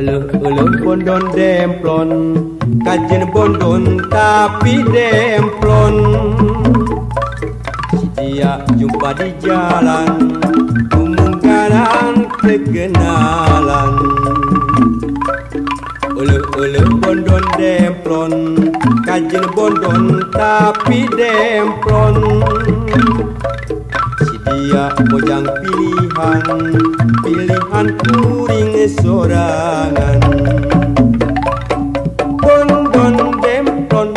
Uluh bondon demplon, kajen bondon tapi demplon. Si dia jumpa di jalan, kemungkinan kekenalan. Uluh bondon demplon, kajen bondon tapi demplon. Si dia mojang pilihan kuring sorangan. Bondon demplon,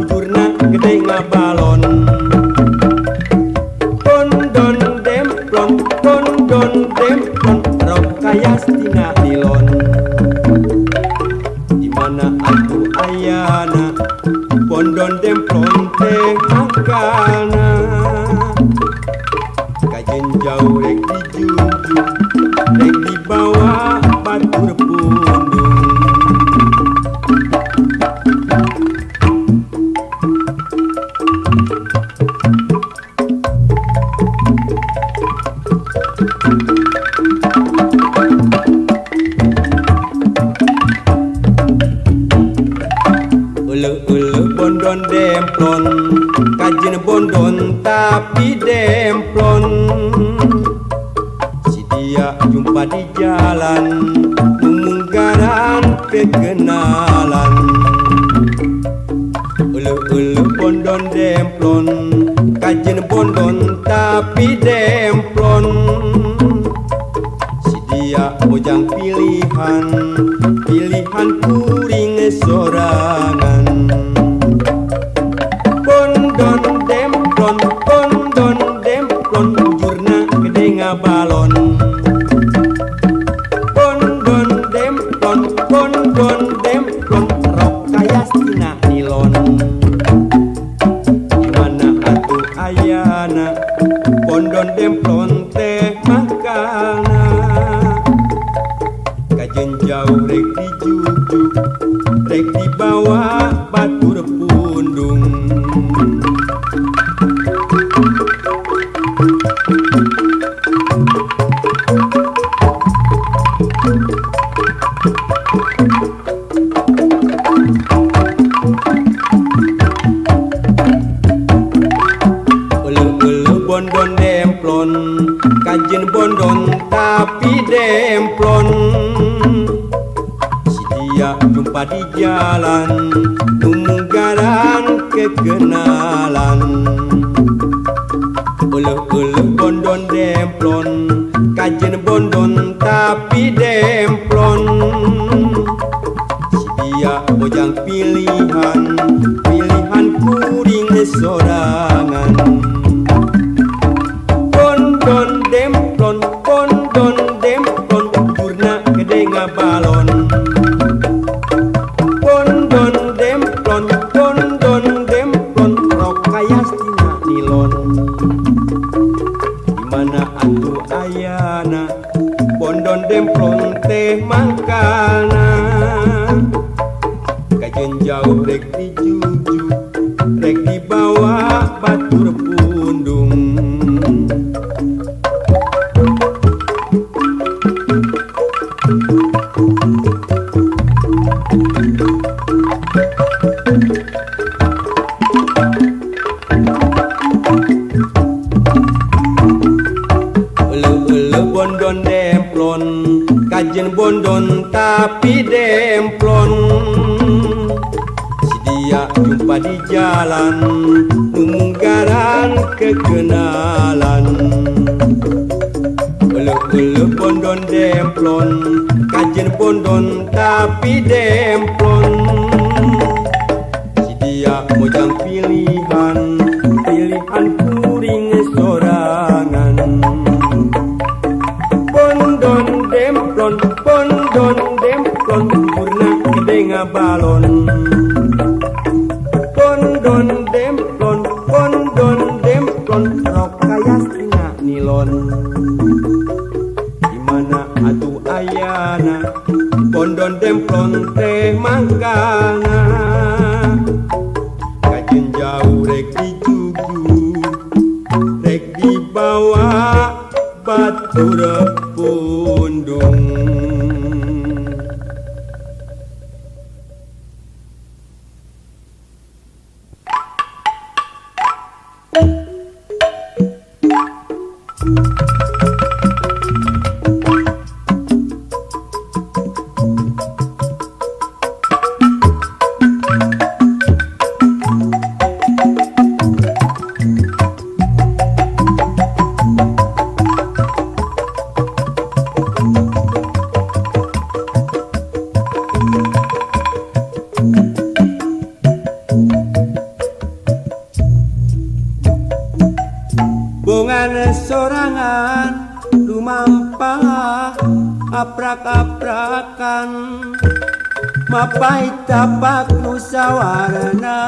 jurna gede ngabalon. Bondon demplon, rok kaya stina nilon. Dimana aku ayana, bondon demplon teh makana. Kajen jauh rek dijunjung, rek dibawa batur pundung. Uluh bondon demplon, kajen bondon tapi demplon. Si dia jumpa di jalan, kemungkinan kekenalan. Uluh bondon demplon, kajen bondon tapi demplon. Si dia mojang pilihan kuring sorangan. Bondon demplon, jurna gede ngabalon. Bondon demplon, rok kaya stina nilon. Dimana atuh ayana, bondon demplon teh makana. Kajen jauh rek dijujuk, rek dibawa batur pundung. Uluh bondon demplon, kajen bondon tapi demplon. Si dia jumpa di jalan, kemungkinan kekenalan. Uluh bondon demplon, kajen bondon tapi demplon. Si dia mojang pilihan kuring sorangan. Bondon demplon, jurna gede ngabalon. Bondon demplon, rok kaya stina nilon. Dimana atuh ayana, bondon demplon teh makana. Kajen jauh rek dijujuk, rek dibawa batur pundung. Uluh bondon demplon, kajen bondon tapi demplon. Si dia jumpa di jalan, kemungkinan kekenalan. Uluh bondon demplon, kajen bondon tapi demplon. Si dia mojang pilihan kuring sorangan. Bondon demplon, jurna gede ngabalon. Bondon demplon, rok kaya stina nilon. Dimana atuh ayana, bondon demplon teh makana. Kajen jauh rek dijujuk, rek dibawa batur pundung bungan sorangan lumampah aprak-aprakan mapai tapak nusawarana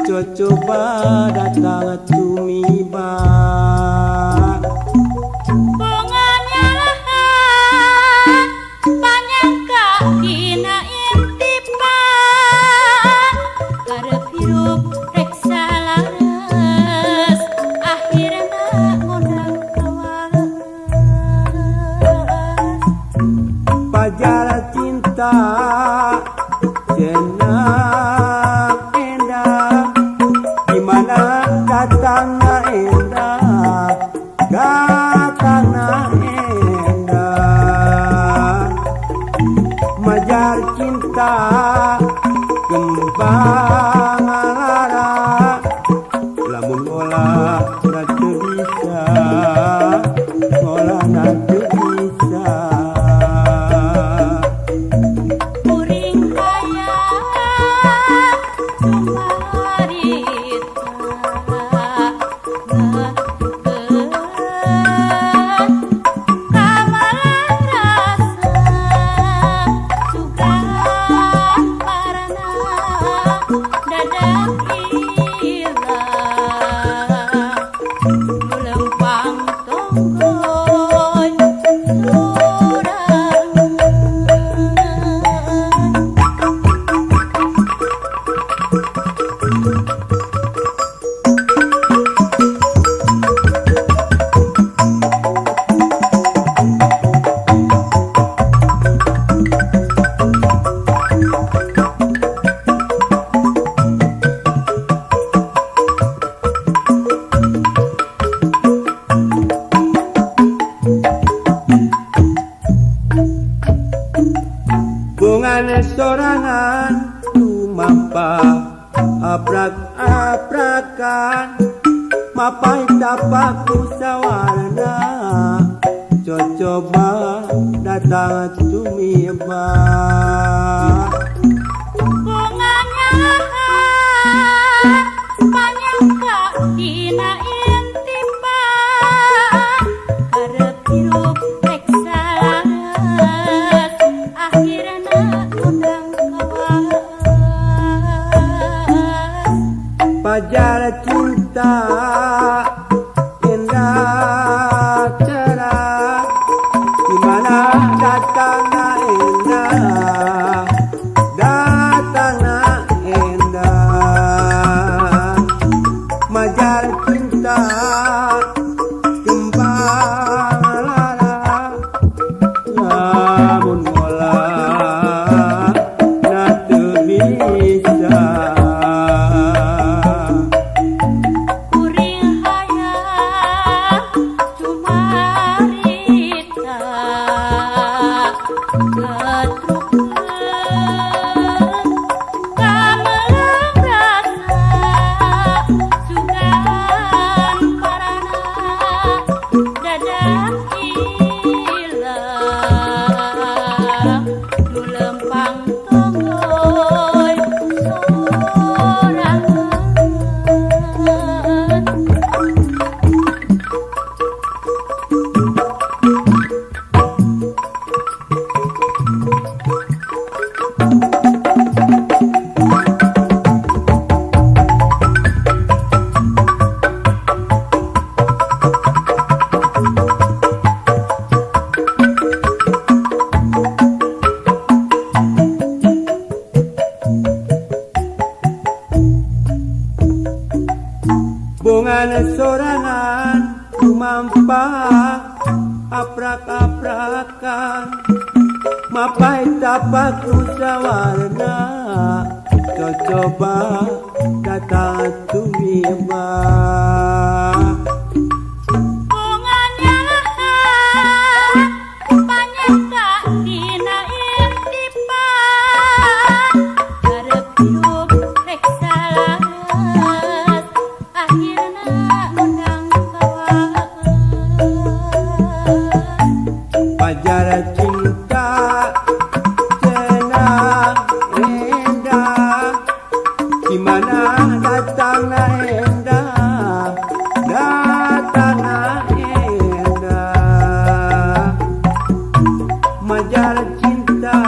cocoba datang tumiba bungannya banyak kahina intipa karep hirup reksa laras akhirna ngundang kawas pajar cinta jenang endah dimana datangna endah datangna endah majar cinta kembang lara lamun ngolah na teu bisa ngolah na teu bisa kuring kaya kumarita kamalan rasa sugan parana dadak ilang lempang tonggoy sorangan bungan sorangan lumampah aprak-aprakan mapai tapak nusawarana cocoba datang tumiba bungannya banyak kahina intipa karep hirup reksa laras akhirna ngundang kawas pajar cinta indah cerah dimana datangna endah datangna endah majar cinta kembang lara lamun ngolah na teu bisa kuring hayang cumarita getrukeun kamalang rasa sugan parana dadak ilang aprakan mapai tapak nusawarna coba datang tumiba bunganya banyak kak dina intipan harap hidup reksa laras akhirna undang kawan pajar cinta cenah indah gimana datangna indah datangna indah majar cinta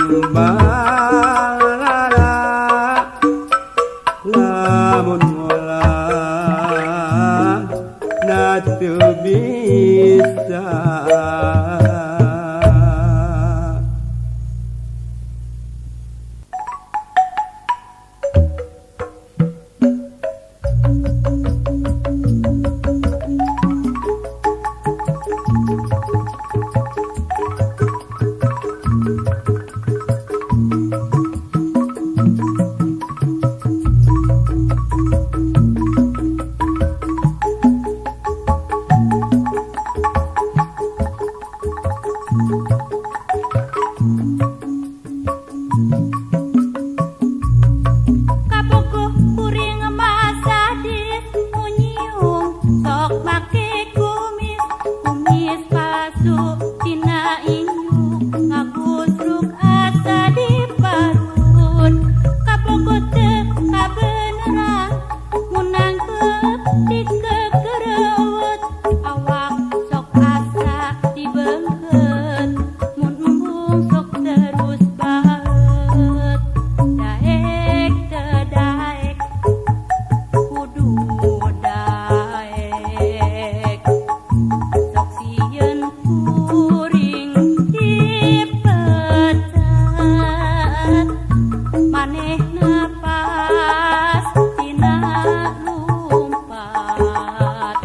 kembang lara lamun mola na teu bisa kabogo kuring masadis munyiung sok make kumis kumis palsu tina inyu ngagusruk asa di parut kabogo teu kabeneran munang di kekereut awak sok asa dibeungkeut mun embung sok terus baet daek teu daek kudu daek sok sieun kuring dipecat manehna pas tina lumpat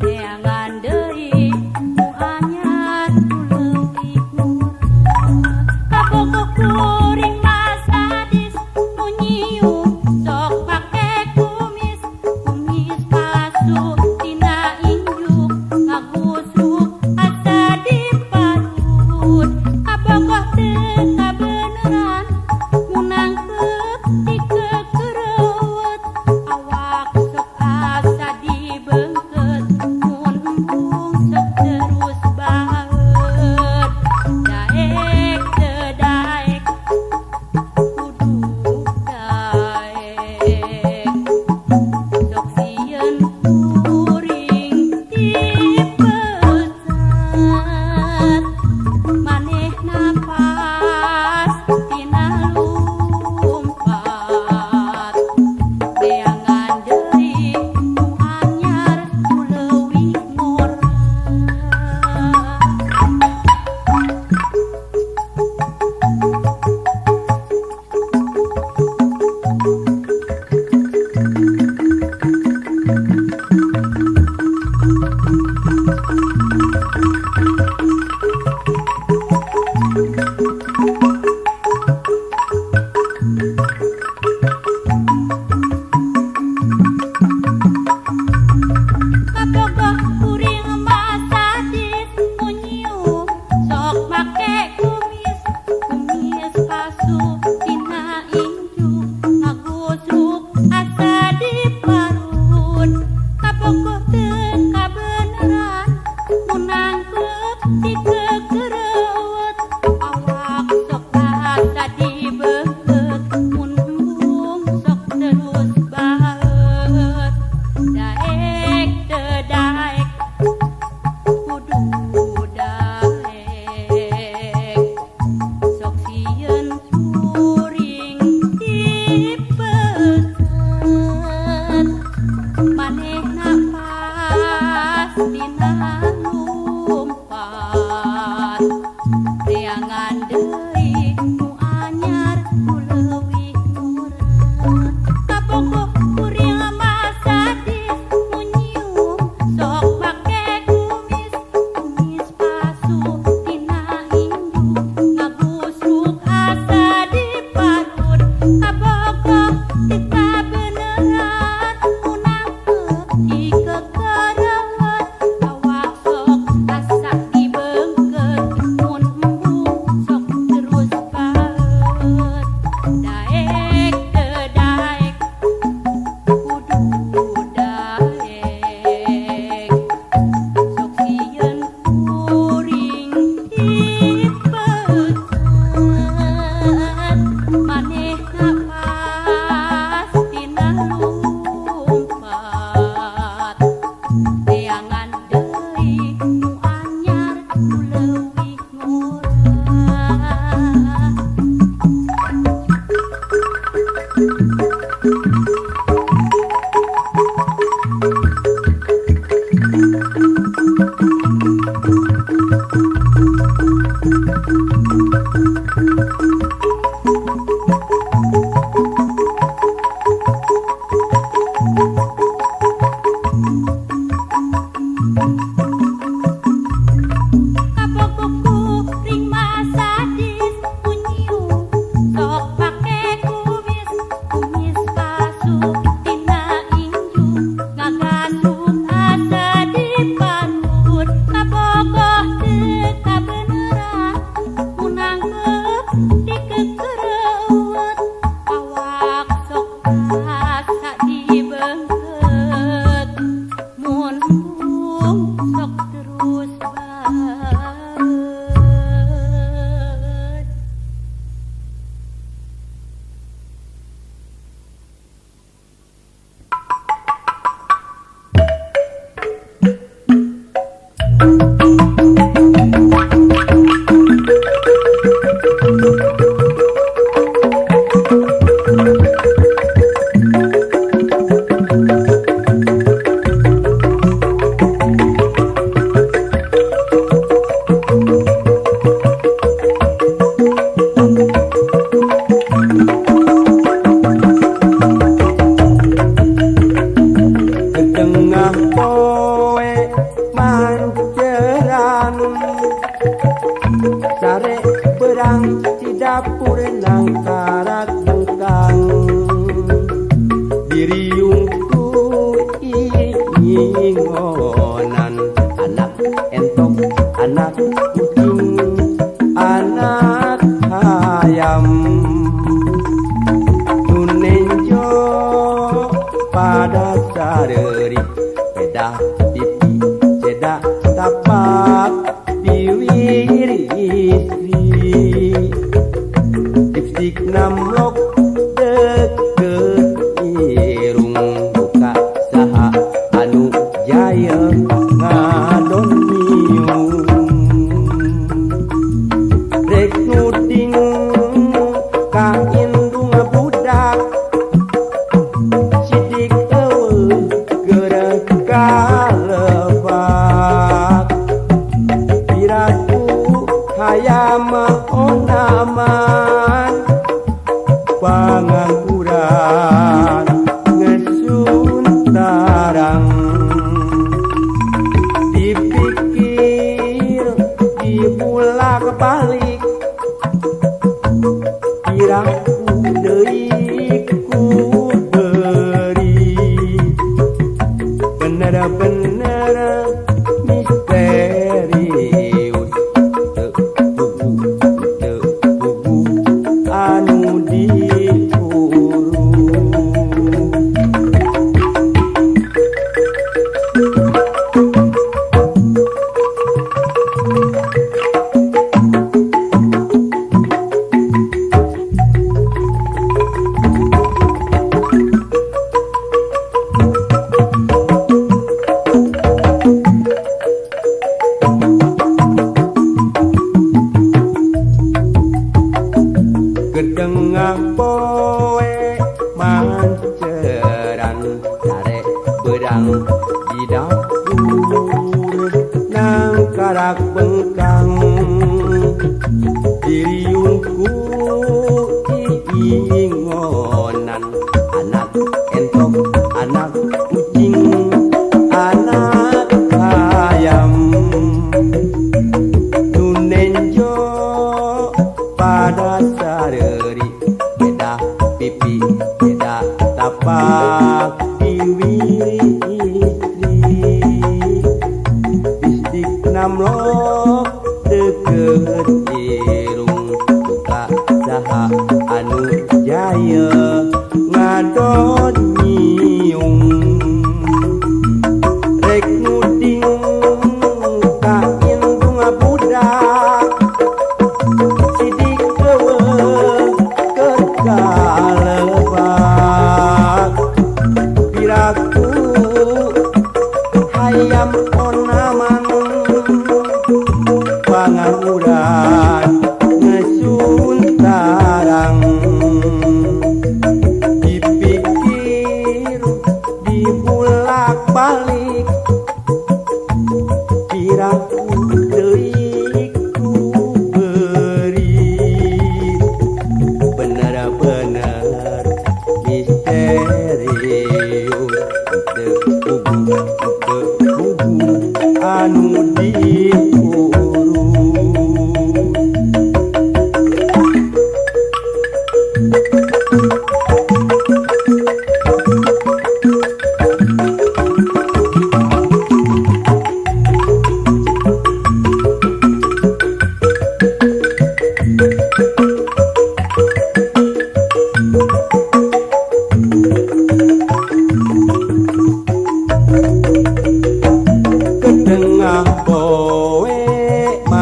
neangan deui nu anyar tu leuwih murah kabogo kuring masadis munyiung sok pake kumis kumis palsu tina injuk ngagusruk asa di parut kabogo teu kabeneran munang di kekereut awak sok asa dibeungkeut mun embung sok terus baet daek teu daek kudu daek sok sieun kuring dipecat manehna pas tina lumpat neangan deui nu anyar tu leuwih murah kabogo kuring masadis munyiung sok make kumis kumis palsu tina injuk ngagusruk asa di parut kabogo teu kabeneran munang di kekereut awak sok asa dibeungkeut mun embung sok terus baet daek teu daek kudu daek sok sieun kuring dipecat manehna pas tina lumpat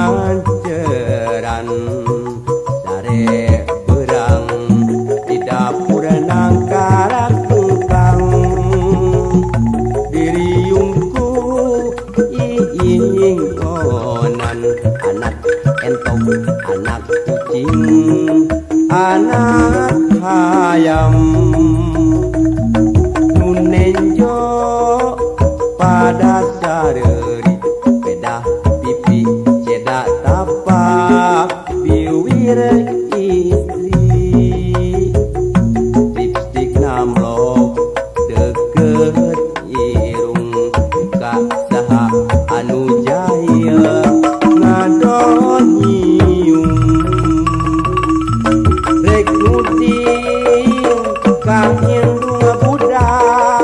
panceran sare berang di dapur nangkaran tungkang diriungku iing onan anak entok anak kucing anak hayam nunenjo pada sareri beda pipi cedak tapak biwir istri lipstik namlok deket irung kak saha anu jaya ngadon nyium rek nuding kang indung budak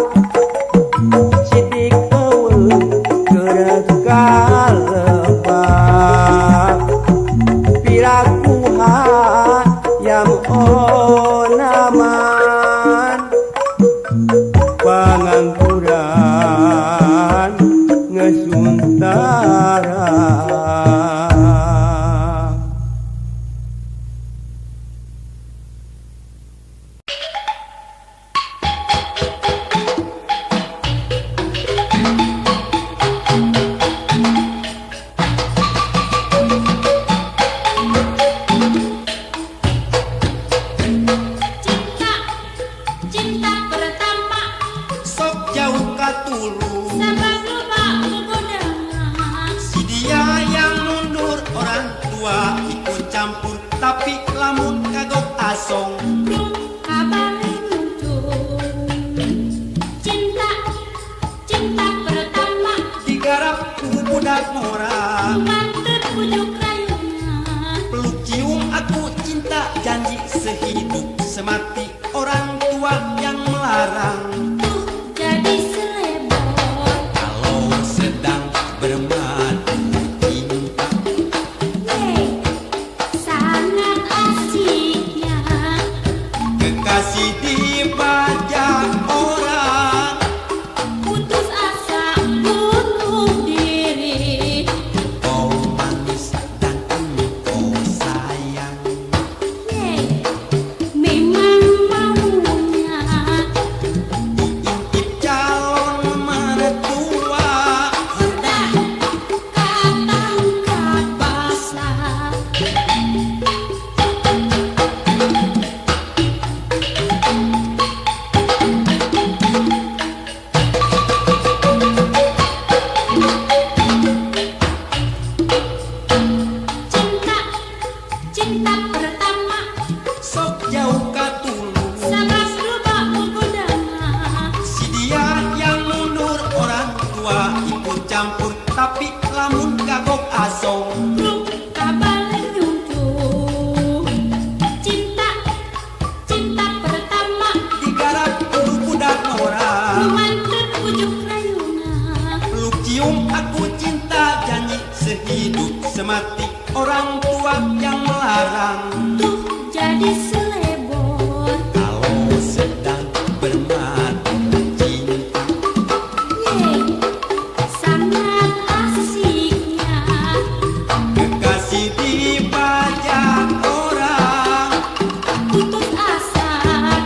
sidik eueun keur kalebak pirakuha yang onaman pangangguran ngesuntara. Cinta, cinta pertama Sok jauh katulu sabab lupa kugodangan. si dia yang mundur orang tua ikut campur tapi lamun kagok asong Belum kabari muncul. Cinta, cinta pertama digarap ku budak mora mantep pujuk rayunya. peluk cium aku cinta janji sehidup semati orang tua yang melarang Tuh jadi selebor. kalau sedang bermadu cinta Hey, sangat asiknya. kekasih dibajak orang Putus asa, bunuh diri. kau manis dan engkau sayang Hey, memang maunya. diintip calon mertua Sudah katangkap basah. Cinta, cinta pertama sok jauh katulu sabab lupa kugodangan. si dia yang mundur orang tua ikut campur tapi lamun kagok asong Belum kabalik nyucuk. Cinta, cinta pertama digarap ku budak mora mantep pujuk rayuna. peluk cium aku cinta janji sehidup semati orang tua yang melarang Tuh jadi selebor. kalau sedang bermadu cinta Yeay, sangat asiknya. kekasih dibajak orang Putus asa,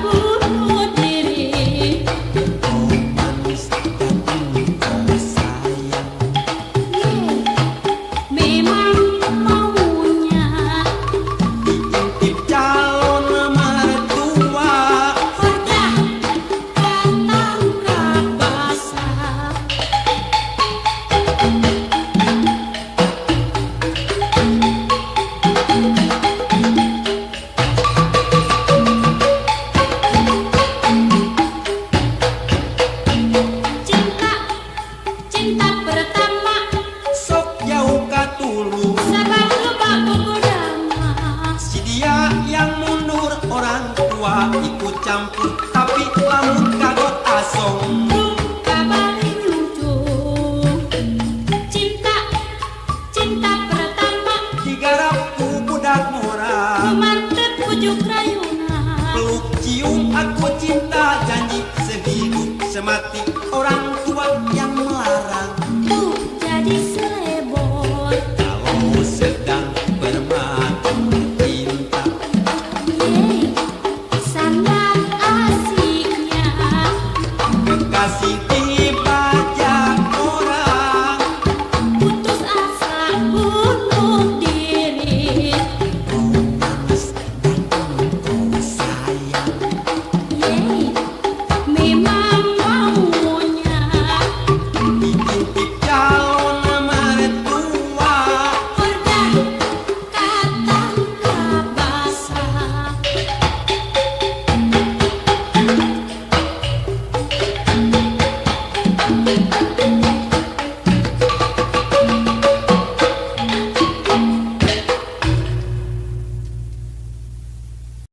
bunuh diri. kau manis dan engkau sayang Yeay, memang maunya. diintip calon mertua Sudah katangkap basah. Cinta, cinta pertama sok jauh katulu sabab lupa kugodangan. si dia yang mundur orang tua ikut campur tapi lamun kagok asong Belum kabari nyucuk. Cinta, cinta pertama digarap ku budak mora mantep pujuk rayuna. peluk cium aku cinta janji sehidup semati orang